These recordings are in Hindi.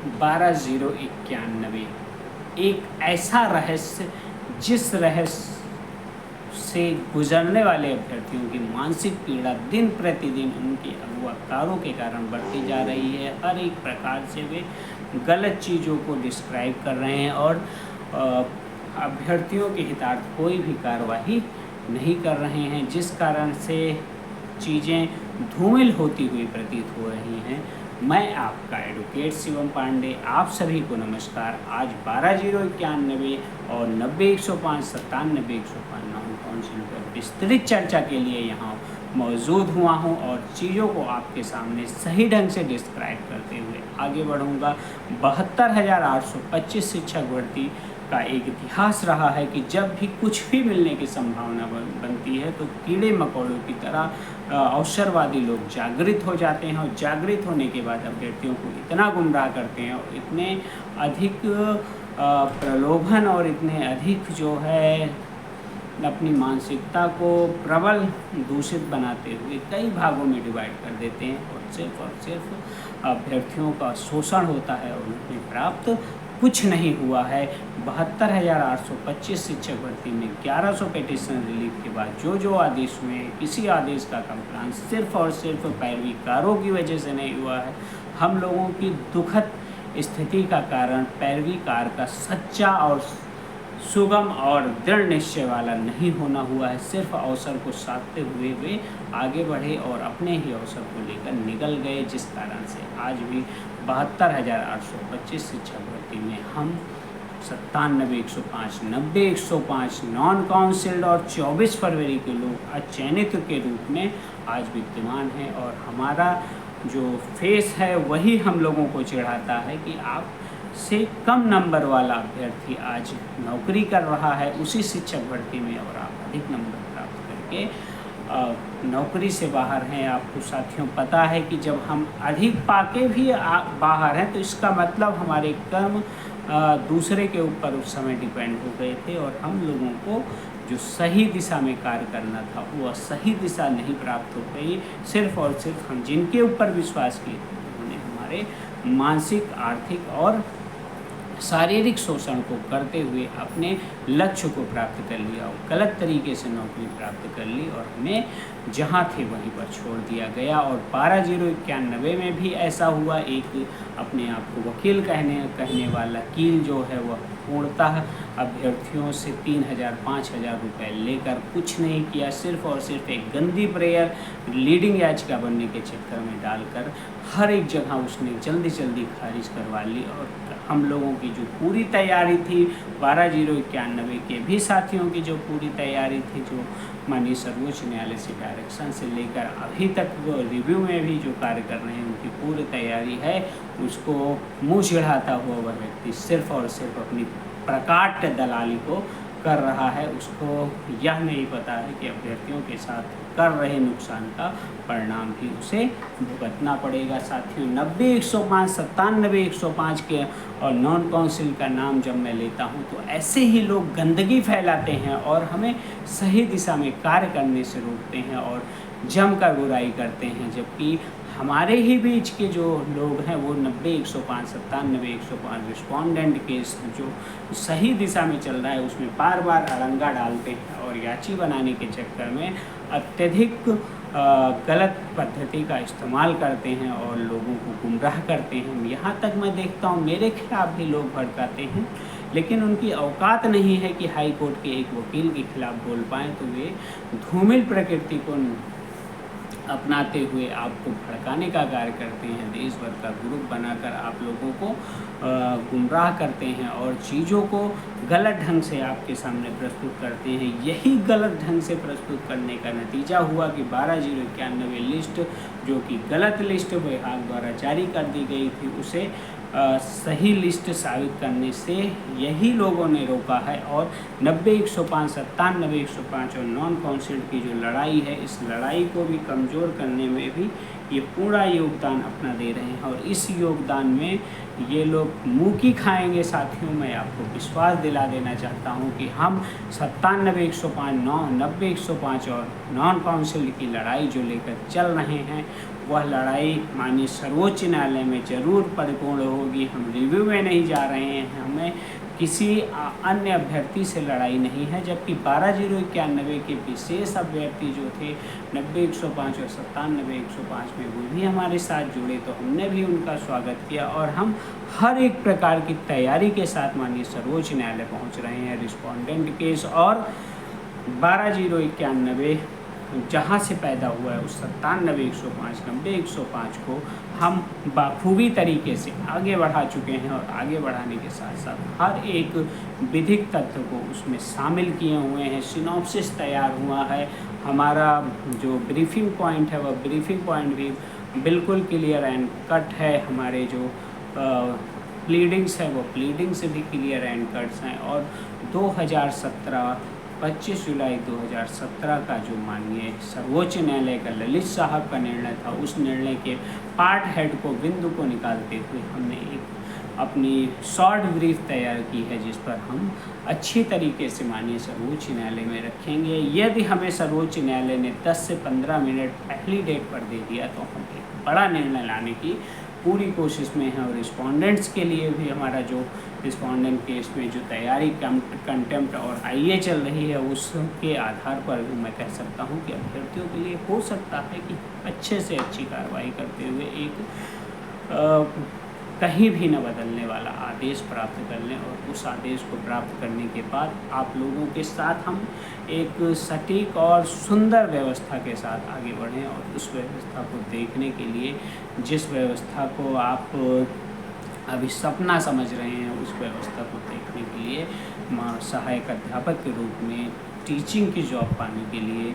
12091, एक ऐसा रहस्य जिस रहस्य से गुजरने वाले अभ्यर्थियों की मानसिक पीड़ा दिन प्रतिदिन उनके अगुवाकारों के कारण बढ़ती जा रही है। हर एक प्रकार से वे गलत चीज़ों को डिस्क्राइब कर रहे हैं और अभ्यर्थियों के हितार्थ कोई भी कार्रवाई नहीं कर रहे हैं, जिस कारण से चीज़ें धूमिल होती हुई प्रतीत हो रही हैं। मैं आपका एडवोकेट शिवम पांडे, आप सभी को नमस्कार। आज 12091 और 90-105 97-105 नाउन काउंसिल पर विस्तृत चर्चा के लिए यहाँ मौजूद हुआ हूँ और चीज़ों को आपके सामने सही ढंग से डिस्क्राइब करते हुए आगे बढ़ूँगा। 72,825 शिक्षक भर्ती का एक इतिहास रहा है कि जब भी कुछ भी मिलने की संभावना बनती है तो कीड़े मकोड़ों की तरह अवसरवादी लोग जागृत हो जाते हैं और जागृत होने के बाद अभ्यर्थियों को इतना गुमराह करते हैं और इतने अधिक प्रलोभन और इतने अधिक जो है अपनी मानसिकता को प्रबल दूषित बनाते हुए कई भागों में डिवाइड कर देते हैं और सिर्फ अभ्यर्थियों का शोषण होता है और उन्हें प्राप्त कुछ नहीं हुआ है। 72,825 शिक्षक भर्ती में 1100 पिटीशन रिलीफ के बाद जो आदेश हुए, किसी आदेश का कंप्लान सिर्फ और सिर्फ पैरवीकारों की वजह से नहीं हुआ है। हम लोगों की दुखद स्थिति का कारण पैरवीकार का सच्चा और सुगम और दृढ़ निश्चय वाला नहीं होना हुआ है। सिर्फ अवसर को साधते हुए वे आगे बढ़े और अपने ही अवसर को लेकर निकल गए, जिस कारण से आज भी 72,825 शिक्षक भर्ती में हम 97-105 90-105 नॉन काउंसिल्ड और 24 फरवरी के लोग अचयनित के रूप में आज विद्यमान हैं और हमारा जो फेस है वही हम लोगों को चिढ़ाता है कि आप से कम नंबर वाला अभ्यर्थी आज नौकरी कर रहा है उसी शिक्षक भर्ती में और आप अधिक नंबर प्राप्त करके नौकरी से बाहर हैं। आपको साथियों पता है कि जब हम अधिक पाके भी बाहर हैं तो इसका मतलब हमारे कर्म दूसरे के ऊपर उस समय डिपेंड हो गए थे और हम लोगों को जो सही दिशा में कार्य करना था वो सही दिशा नहीं प्राप्त हो गई। सिर्फ और सिर्फ हम जिनके ऊपर विश्वास किए थे उन्होंने हमारे मानसिक, आर्थिक और शारीरिक शोषण को करते हुए अपने लक्ष्य को प्राप्त कर लिया और गलत तरीके से नौकरी प्राप्त कर ली और हमें जहां थे वहीं पर छोड़ दिया गया। और 12,091 में भी ऐसा हुआ। एक अपने आप को वकील कहने वाला कील जो है वह पूर्णतः अभ्यर्थियों से 3,000-5,000 रुपये लेकर कुछ नहीं किया, सिर्फ और सिर्फ एक गंदी प्रेयर लीडिंग याचिका बनने के चक्कर में डालकर हर एक जगह उसने जल्दी खारिज करवा ली। और हम लोगों की जो पूरी तैयारी थी, 12,091 के भी साथियों की जो पूरी तैयारी थी, जो माननीय सर्वोच्च न्यायालय से डायरेक्शन से लेकर अभी तक वो रिव्यू में भी जो कार्य कर रहे हैं उनकी पूरी तैयारी है, उसको मुँह चिढ़ाता हुआ वह व्यक्ति सिर्फ और सिर्फ अपनी प्रकाट दलाली को कर रहा है। उसको यह नहीं पता है कि अभ्यर्थियों के साथ कर रहे नुकसान का परिणाम भी उसे भुगतना पड़ेगा। साथियों 90-105 97-105 के और नॉन काउंसिल का नाम जब मैं लेता हूं तो ऐसे ही लोग गंदगी फैलाते हैं और हमें सही दिशा में कार्य करने से रोकते हैं और जमकर बुराई करते हैं, जबकि हमारे ही बीच के जो लोग हैं वो 90-105 97-105 रिस्पॉन्डेंट केस जो सही दिशा में चल रहा है उसमें बार बार अड़ंगा डालते हैं और याची बनाने के चक्कर में अत्यधिक गलत पद्धति का इस्तेमाल करते हैं और लोगों को गुमराह करते हैं। यहाँ तक मैं देखता हूँ मेरे खिलाफ भी लोग भड़काते हैं, लेकिन उनकी औकात नहीं है कि हाई कोर्ट के एक वकील के खिलाफ बोल पाएँ, तो वे धूमिल प्रकृति को अपनाते हुए आपको भड़काने का कार्य करते हैं। देश भर का ग्रुप बनाकर आप लोगों को गुमराह करते हैं और चीज़ों को गलत ढंग से आपके सामने प्रस्तुत करते हैं। यही गलत ढंग से प्रस्तुत करने का नतीजा हुआ कि 12,091 लिस्ट जो कि गलत लिस्ट विभाग द्वारा जारी कर दी गई थी उसे सही लिस्ट साबित करने से यही लोगों ने रोका है और 90-105 97-105 और नॉन काउंसिल्ड की जो लड़ाई है इस लड़ाई को भी कमज़ोर करने में भी ये पूरा योगदान अपना दे रहे हैं और इस योगदान में ये लोग मुँह की खाएंगे। साथियों मैं आपको विश्वास दिला देना चाहता हूँ कि हम 97-105 90-105 और नॉन काउंसिल्ड की लड़ाई जो लेकर चल रहे हैं वह लड़ाई माननीय सर्वोच्च न्यायालय में ज़रूर परिपूर्ण होगी। हम रिव्यू में नहीं जा रहे हैं, हमें किसी अन्य अभ्यर्थी से लड़ाई नहीं है। जबकि 12,091 के विशेष अभ्यर्थी जो थे 90-105 और 97-105 में, वो भी हमारे साथ जुड़े, तो हमने भी उनका स्वागत किया और हम हर एक प्रकार की तैयारी के साथ माननीय सर्वोच्च न्यायालय पहुंच रहे हैं। रिस्पोंडेंट केस और 12,091 जहाँ से पैदा हुआ है उस 97-105, 90-105 को हम बाखूबी तरीके से आगे बढ़ा चुके हैं और आगे बढ़ाने के साथ साथ हर एक विधिक तथ्य को उसमें शामिल किए हुए हैं। सिनॉप्सिस तैयार हुआ है, हमारा जो ब्रीफिंग पॉइंट है वह ब्रीफिंग पॉइंट भी बिल्कुल क्लियर एंड कट है। हमारे जो प्लीडिंग्स है वो प्लीडिंग से भी क्लियर एंड कट्स हैं। और 25 जुलाई 2017 का जो माननीय सर्वोच्च न्यायालय का ललित साहब का निर्णय था, उस निर्णय के पार्ट हेड को बिंदु को निकालते हुए हमने एक अपनी शॉर्ट ब्रीफ तैयार की है, जिस पर हम अच्छी तरीके से माननीय सर्वोच्च न्यायालय में रखेंगे। यदि हमें सर्वोच्च न्यायालय ने 10 से 15 मिनट पहली डेट पर दे दिया तो हम एक बड़ा निर्णय लाने की पूरी कोशिश में है। और रिस्पोंडेंट्स के लिए भी हमारा जो रिस्पोंडेंट केस में जो तैयारी कंटेम्प्ट और आईए चल रही है, उसके आधार पर भी मैं कह सकता हूं कि अभ्यर्थियों के लिए हो सकता है कि अच्छे से अच्छी कार्रवाई करते हुए एक कहीं भी न बदलने वाला आदेश प्राप्त कर लें। और उस आदेश को प्राप्त करने के बाद आप लोगों के साथ हम एक सटीक और सुंदर व्यवस्था के साथ आगे बढ़ें। और उस व्यवस्था को देखने के लिए, जिस व्यवस्था को आप अभी सपना समझ रहे हैं, उस व्यवस्था को देखने के लिए सहायक अध्यापक के रूप में टीचिंग की जॉब पाने के लिए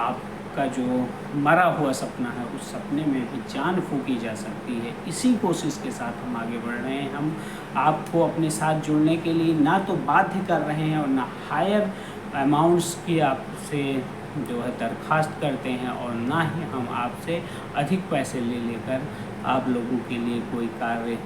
आपका जो मरा हुआ सपना है, उस सपने में भी जान फूंकी जा सकती है। इसी कोशिश के साथ हम आगे बढ़ रहे हैं। हम आपको अपने साथ जुड़ने के लिए ना तो बाध्य कर रहे हैं और ना हायर अमाउंट्स की आपसे जो है दरख्वास्त करते हैं, और ना ही हम आपसे अधिक पैसे ले लेकर आप लोगों के लिए कोई कार्य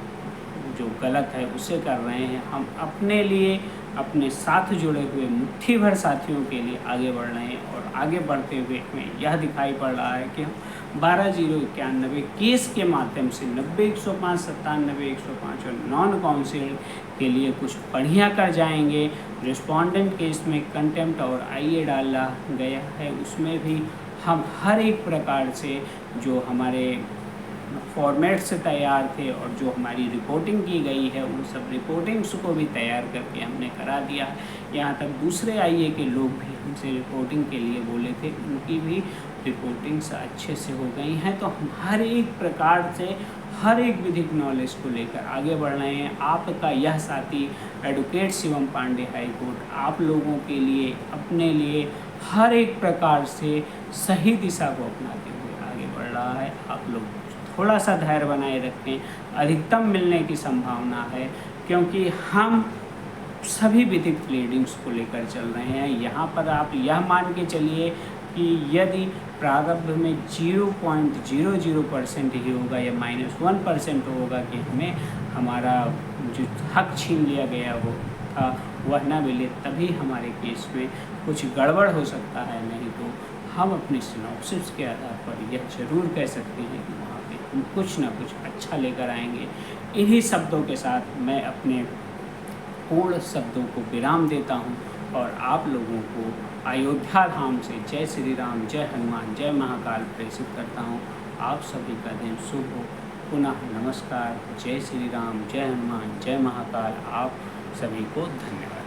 जो गलत है उसे कर रहे हैं। हम अपने लिए, अपने साथ जुड़े हुए मुट्ठी भर साथियों के लिए आगे बढ़ रहे हैं। और आगे बढ़ते हुए हमें यह दिखाई पड़ रहा है कि हम 12,091 केस के माध्यम से 90-105, 97-105 और नॉन काउंसिल के लिए कुछ बढ़िया कर जाएंगे। रिस्पोंडेंट केस में कंटेम्प्ट और आईए डाला गया है, उसमें भी हम हर एक प्रकार से जो हमारे फॉर्मेट से तैयार थे और जो हमारी रिपोर्टिंग की गई है, उन सब रिपोर्टिंग्स को भी तैयार करके हमने करा दिया है। यहाँ तक दूसरे आईए के लोग भी हमसे रिपोर्टिंग के लिए बोले थे, उनकी भी रिपोर्टिंग्स अच्छे से हो गई हैं। तो हम हर एक प्रकार से हर एक विधिक नॉलेज को लेकर आगे बढ़ रहे हैं। आपका यह साथी advocate Shivam Pandey high court आप लोगों के लिए, अपने लिए हर एक प्रकार से सही दिशा को अपनाते हुए आगे बढ़ रहा है। आप लोग थोड़ा सा धैर्य बनाए रखें, अधिकतम मिलने की संभावना है, क्योंकि हम सभी विधिक प्लीडिंग्स को लेकर चल रहे हैं। यहाँ पर आप यह मान के चलिए कि यदि प्रारंभ में 0.00% ही होगा या -1% होगा कि हमें हमारा जो हक छीन लिया गया वो था वह न मिले, तभी हमारे केस में कुछ गड़बड़ हो सकता है। नहीं तो हम अपनी सिनॉप्सिस के आधार पर यह जरूर कह सकते हैं कि वहाँ पे हम कुछ ना कुछ अच्छा लेकर आएंगे। इन्हीं शब्दों के साथ मैं अपने पूर्ण शब्दों को विराम देता हूँ और आप लोगों को अयोध्या धाम से जय श्री राम, जय हनुमान, जय महाकाल प्रेषित करता हूँ। आप सभी का दिन शुभ हो। पुनः नमस्कार। जय श्री राम, जय हनुमान, जय महाकाल। आप सभी को धन्यवाद।